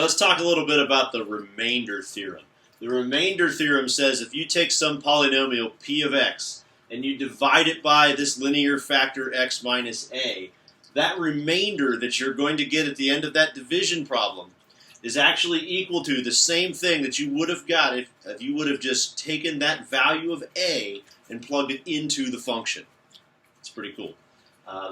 let's talk a little bit about the remainder theorem. The remainder theorem says if you take some polynomial p of x and you divide it by this linear factor x minus a, that remainder that you're going to get at the end of that division problem is actually equal to the same thing that you would have got if you would have just taken that value of a and plugged it into the function. It's pretty cool.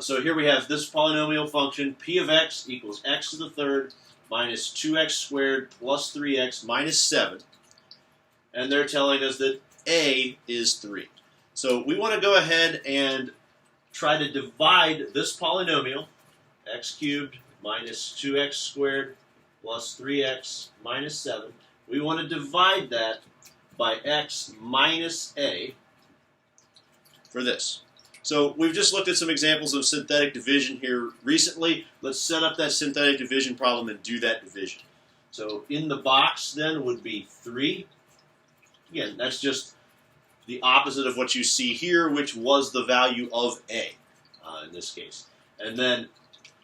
So here we have this polynomial function, p of x equals x to the third minus 2x squared plus 3x minus 7. And they're telling us that a is 3. So we want to go ahead and try to divide this polynomial, x cubed minus 2x squared plus 3x minus 7. We want to divide that by x minus a for this. So we've just looked at some examples of synthetic division here recently. Let's set up that synthetic division problem and do that division. So in the box then would be 3. Again, that's just the opposite of what you see here, which was the value of a in this case. And then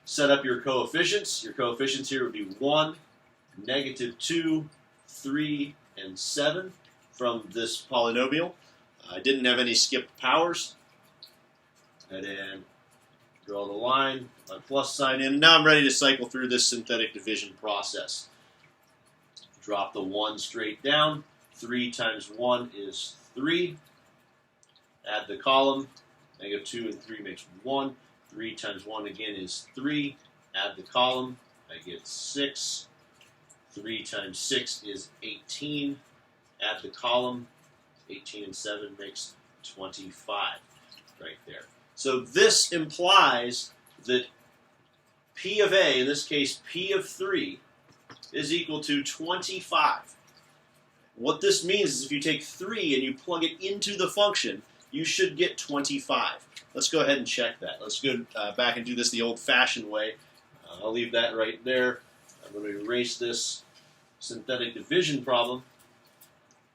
set up your coefficients. Your coefficients here would be 1, -2, 3, and 7 from this polynomial. I didn't have any skipped powers. And then draw the line, my plus sign in. Now I'm ready to cycle through this synthetic division process. Drop the 1 straight down. 3 times 1 is 3. Add the column. -2 and 3 makes 1. 3 times 1 again is 3. Add the column. I get 6. 3 times 6 is 18. Add the column. 18 and 7 makes 25 right there. So this implies that p of a, in this case p of 3, is equal to 25. What this means is if you take 3 and you plug it into the function, you should get 25. Let's go ahead and check that. Let's go back and do this the old-fashioned way. I'll leave that right there. I'm going to erase this synthetic division problem.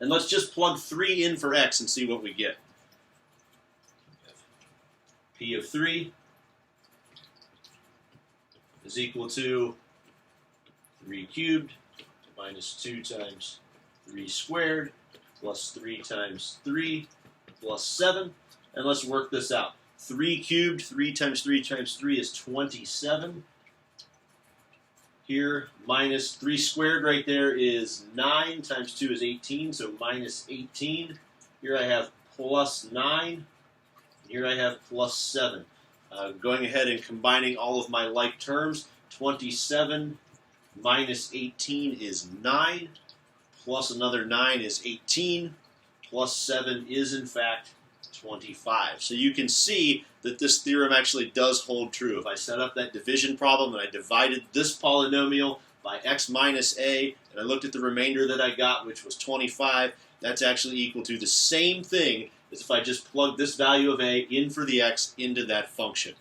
And let's just plug 3 in for x and see what we get. P of 3 is equal to 3 cubed minus 2 times 3 squared plus 3 times 3 plus 7. And let's work this out. 3 cubed, 3 times 3 times 3 is 27. Here, minus 3 squared right there is 9 times 2 is 18, so minus 18. Here I have plus 9. Here I have plus 7. Going ahead and combining all of my like terms, 27 minus 18 is 9, plus another 9 is 18, plus 7 is in fact 25. So you can see that this theorem actually does hold true. If I set up that division problem and I divided this polynomial by x minus a, and I looked at the remainder that I got, which was 25, that's actually equal to the same thing as if I just plugged this value of a in for the x into that function.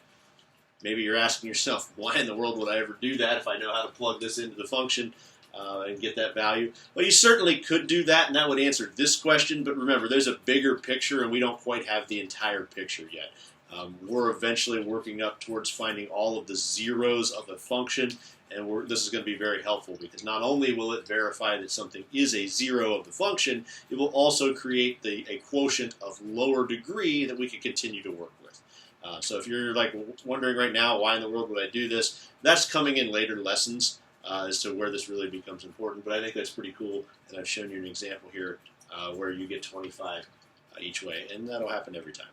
Maybe you're asking yourself, why in the world would I ever do that if I know how to plug this into the function and get that value? Well, you certainly could do that, and that would answer this question, but remember, there's a bigger picture, and we don't quite have the entire picture yet. We're eventually working up towards finding all of the zeros of the function, and this is going to be very helpful because not only will it verify that something is a zero of the function, it will also create a quotient of lower degree that we can continue to work with. So if you're like wondering right now, why in the world would I do this, that's coming in later lessons as to where this really becomes important. But I think that's pretty cool, and I've shown you an example here where you get 25 each way, and that'll happen every time.